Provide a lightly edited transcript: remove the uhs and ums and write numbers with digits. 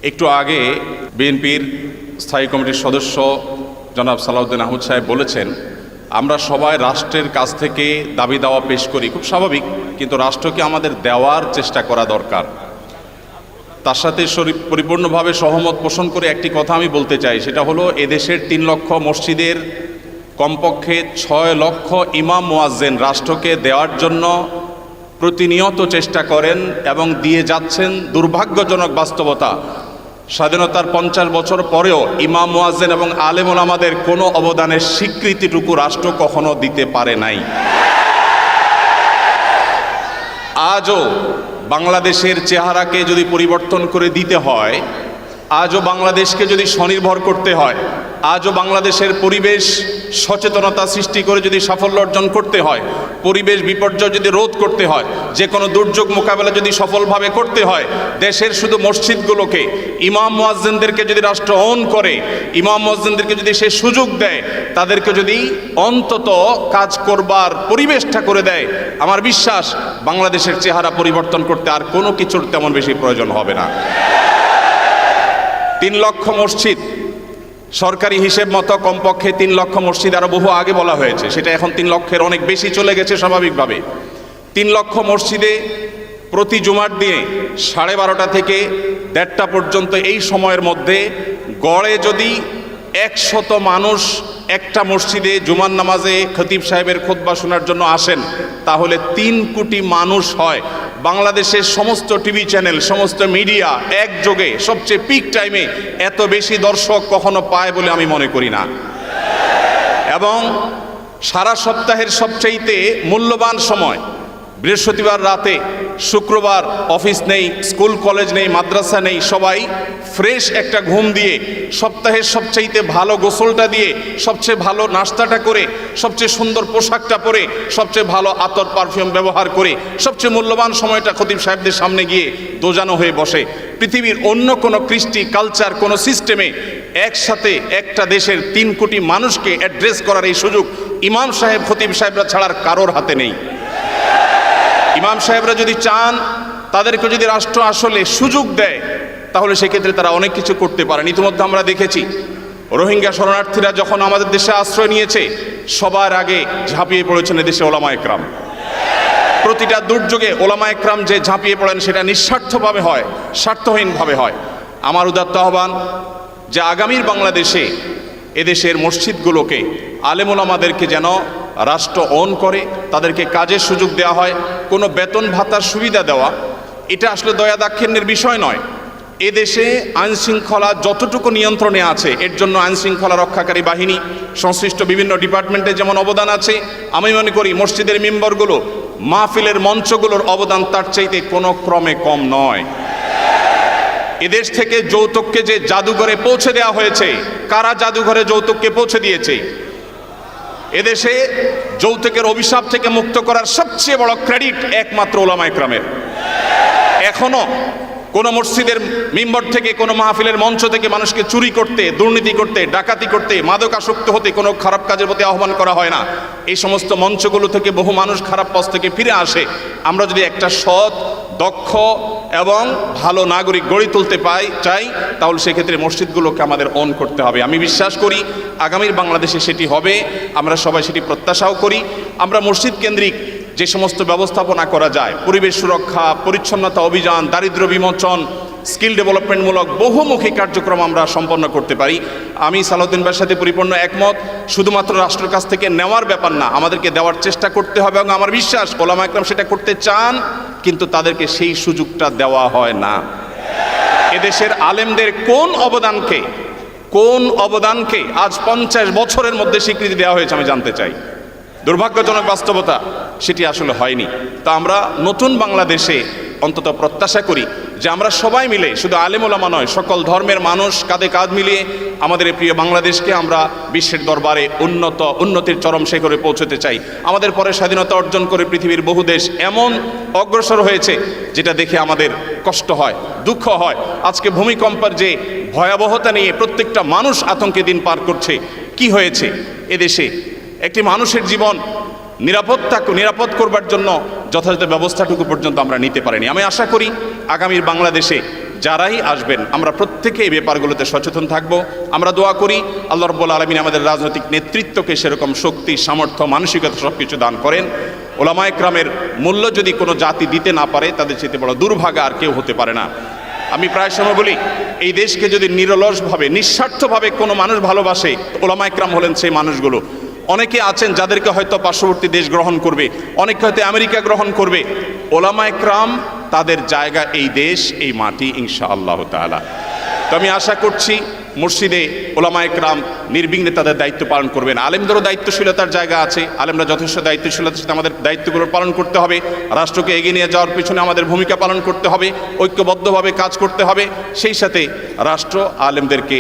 একটু আগে বিএনপির স্থায়ী কমিটির সদস্য জনাব সালাউদ্দিন আহমদ সাহেব বলেছেন, আমরা সবাই রাষ্ট্রের কাছ থেকে দাবি দাওয়া পেশ করি, খুব স্বাভাবিক, কিন্তু রাষ্ট্রকে আমাদের দেওয়ার চেষ্টা করা দরকার। তার সাথে পরিপূর্ণভাবে সহমত পোষণ করে একটি কথা আমি বলতে চাই, সেটা হলো এদেশের 3 লক্ষ মসজিদের কমপক্ষে 6 লক্ষ ইমাম মুয়াজ্জিন রাষ্ট্রকে দেওয়ার জন্য প্রতিনিয়ত চেষ্টা করেন এবং দিয়ে যাচ্ছেন। দুর্ভাগ্যজনক বাস্তবতা, স্বাধীনতার 50 বছর পরেও ইমাম মুয়াজ্জিন এবং আলেম ওলামাদের কোনো অবদানের স্বীকৃতিটুকু রাষ্ট্র কখনো দিতে পারে নাই। আজও বাংলাদেশের চেহারাকে যদি পরিবর্তন করে দিতে হয়, আজও বাংলাদেশকে যদি স্বনির্ভর করতে হয়, আজও বাংলাদেশের পরিবেশ সচেতনতা সৃষ্টি করে যদি সাফল্য অর্জন করতে হয়, পরিবেশ বিপর্যয় যদি রোধ করতে হয়, যে কোনো দুর্যোগ মোকাবেলা যদি সফলভাবে করতে হয়, দেশের শুধু মসজিদগুলোকে ইমাম মুয়াজ্জিনদেরকে যদি রাষ্ট্র অন করে, ইমাম মুয়াজ্জিনদেরকে যদি সে সুযোগ দেয়, তাদেরকে যদি অন্তত কাজ করবার পরিবেশটা করে দেয়, আমার বিশ্বাস বাংলাদেশের চেহারা পরিবর্তন করতে আর কোনো কিছুর তেমন বেশি প্রয়োজন হবে না। 3 লক্ষ মসজিদ, সরকারি হিসেব মতো কমপক্ষে 3 লক্ষ মসজিদ, আরও বহু আগে বলা হয়েছে, সেটা এখন 3 লক্ষের অনেক বেশি চলে গেছে স্বাভাবিকভাবে। 3 লক্ষ মসজিদে প্রতি জুমার দিনে 12:30 থেকে 1:30 পর্যন্ত এই সময়ের মধ্যে গড়ে যদি 100 মানুষ একটা মসজিদে জুমার নামাজে খতিব সাহেবের খুতবা শোনার জন্য আসেন, তাহলে 3 কোটি মানুষ হয়। বাংলাদেশের সমস্ত টিভি চ্যানেল, সমস্ত মিডিয়া একযোগে সবচেয়ে পিক টাইমে এত বেশি দর্শক কখনো পায় বলে আমি মনে করি না। এবং সারা সপ্তাহের সবচাইতে মূল্যবান সময় বৃহস্পতিবার রাতে, শুক্রবার অফিস নেই, স্কুল কলেজ নেই, মাদ্রাসা নেই, সবাই ফ্রেশ একটা ঘুম দিয়ে, সপ্তাহের সবচাইতে ভালো গোসলটা দিয়ে, সবচেয়ে ভালো নাস্তাটা করে, সবচেয়ে সুন্দর পোশাকটা পরে, সবচেয়ে ভালো আতর পারফিউম ব্যবহার করে, সবচেয়ে মূল্যবান সময়টা খতিব সাহেবদের সামনে গিয়ে দোজানো হয়ে বসে। পৃথিবীর অন্য কোনো কৃষ্টি, কালচার, কোনো সিস্টেমে একসাথে একটা দেশের 3 কোটি মানুষকে অ্যাড্রেস করার এই সুযোগ ইমাম সাহেব, খতিব সাহেবরা ছাড়ার কারোর হাতে নেই। ইমাম সাহেবরা যদি চান, তাদেরকে যদি রাষ্ট্র আসলে সুযোগ দেয়, তাহলে সেক্ষেত্রে তারা অনেক কিছু করতে পারেন। ইতিমধ্যে আমরা দেখেছি, রোহিঙ্গা শরণার্থীরা যখন আমাদের দেশে আশ্রয় নিয়েছে, সবার আগে ঝাঁপিয়ে পড়েছেন এদেশে ওলামা একরাম। প্রতিটা দুর্যোগে ওলামা একরাম যে ঝাঁপিয়ে পড়েন, সেটা নিঃস্বার্থভাবে হয়, স্বার্থহীনভাবে হয়। আমার উদাত্ত আহ্বান যে আগামীর বাংলাদেশে এদেশের মসজিদগুলোকে, আলেম ওলামাদেরকে যেন রাষ্ট্র অন করে, তাদেরকে কাজের সুযোগ দেওয়া হয়। কোনো বেতন ভাতার সুবিধা দেওয়া, এটা আসলে দয়া দাক্ষিণ্যের বিষয় নয়। এদেশে আইনশৃঙ্খলা যতটুকু নিয়ন্ত্রণে আছে, এর জন্য আইনশৃঙ্খলা রক্ষাকারী বাহিনী, সংশ্লিষ্ট বিভিন্ন ডিপার্টমেন্টের যেমন অবদান আছে, আমি মনে করি মসজিদের মেম্বারগুলো, মাহফিলের মঞ্চগুলোর অবদান তার চাইতে কোনো ক্রমে কম নয়। এদেশ থেকে যৌতুককে যে জাদুঘরে পৌঁছে দেওয়া হয়েছে, কারা জাদুঘরে যৌতুককে পৌঁছে দিয়েছে? এদেশে যৌতুকের অভিশাপ থেকে মুক্ত করার সবচেয়ে বড় ক্রেডিট একমাত্র ওলামা একরামের। এখনো কোনো মসজিদের মিম্বর থেকে, কোনো মাহফিলের মঞ্চ থেকে মানুষকে চুরি করতে, দুর্নীতি করতে, ডাকাতি করতে, মাদকাসক্ত হতে, কোনো খারাপ কাজের প্রতি আহ্বান করা হয় না। এই সমস্ত মঞ্চগুলো থেকে বহু মানুষ খারাপ পথ থেকে ফিরে আসে। আমরা যদি একটা সৎ, দক্ষ এবং ভালো নাগরিক গড়ে তুলতে চাই, তাহলে সেক্ষেত্রে মসজিদগুলোকে আমাদের অন করতে হবে। আমি বিশ্বাস করি আগামীর বাংলাদেশে সেটি হবে, আমরা সবাই সেটি প্রত্যাশাও করি। আমরা মসজিদ কেন্দ্রিক যে সমস্ত ব্যবস্থাপনা করা যায়, পরিবেশ সুরক্ষা, পরিচ্ছন্নতা অভিযান, দারিদ্র্য বিমোচন, স্কিল ডেভেলপমেন্টমূলক বহুমুখী কার্যক্রম আমরা সম্পন্ন করতে পারি। আমি সালাউদ্দিন ভাইয়ের সাথে পরিপূর্ণ একমত। শুধুমাত্র রাষ্ট্রের কাছ থেকে নেওয়ার ব্যাপার না, আমাদেরকে দেওয়ার চেষ্টা করতে হবে। এবং আমার বিশ্বাস ওলামা একরাম সেটা করতে চান, কিন্তু তাদেরকে সেই সুযোগটা দেওয়া হয় না। এদেশের আলেমদের কোন অবদানকে আজ 50 বছরের মধ্যে স্বীকৃতি দেওয়া হয়েছে আমি জানতে চাই। দুর্ভাগ্যজনক বাস্তবতা, সেটি আসলে হয়নি। তা আমরা নতুন বাংলাদেশে অন্তত প্রত্যাশা করি যে আমরা সবাই মিলে, শুধু আলেম ওলামা নয়, সকল ধর্মের মানুষ কাঁধে কাঁধ মিলিয়ে আমাদের এই প্রিয় বাংলাদেশকে আমরা বিশ্বের দরবারে উন্নতির চরম শিখরে পৌঁছতে চাই। আমাদের পরে স্বাধীনতা অর্জন করে পৃথিবীর বহু দেশ এমন অগ্রসর হয়েছে, যেটা দেখে আমাদের কষ্ট হয়, দুঃখ হয়। আজকে ভূমিকম্পের যে ভয়াবহতা নিয়ে প্রত্যেকটা মানুষ আতঙ্কে দিন পার করছে, কি হয়েছে এদেশে? একটি মানুষের জীবন নিরাপদ করবার জন্য যথাযথ ব্যবস্থাটুকু পর্যন্ত আমরা নিতে পারিনি। আমি আশা করি আগামীর বাংলাদেশে যারাই আসবেন আমরা প্রত্যেকে এই ব্যাপারগুলোতে সচেতন থাকব। আমরা দোয়া করি আল্লাহ রাব্বুল আলামিন আমাদের রাজনৈতিক নেতৃত্বকে সেরকম শক্তি, সামর্থ্য, মানসিকতা সব কিছু দান করেন। ওলামা একরামের মূল্য যদি কোনো জাতি দিতে না পারে, তাদের চেয়ে বড় দুর্ভাগা আর কেউ হতে পারে না। আমি প্রায় সময় বলি, এই দেশকে যদি নিরলসভাবে, নিঃস্বার্থভাবে কোনো মানুষ ভালোবাসে, ওলামা একরাম হলেন সেই মানুষগুলো। অনেকে আছেন যাদেরকে হয়তো পার্শ্ববর্তী দেশ গ্রহণ করবে, অনেকে হয়তো আমেরিকা গ্রহণ করবে। ওলামা একরাম তাদের জায়গা এই দেশ, এই মাটি, ইনশাআল্লাহ তাআলা। তো আমি আশা করছি মসজিদে ওলামা একরাম নির্বিঘ্নে তাদের দায়িত্ব পালন করবেন। আলেমদেরও দায়িত্বশীলতার জায়গা আছে, আলেমরা যথেষ্ট দায়িত্বশীলতার সাথে আমাদের দায়িত্বগুলো পালন করতে হবে। রাষ্ট্রকে এগিয়ে নিয়ে যাওয়ার পিছনে আমাদের ভূমিকা পালন করতে হবে, ঐক্যবদ্ধভাবে কাজ করতে হবে। সেই সাথে রাষ্ট্র আলেমদেরকে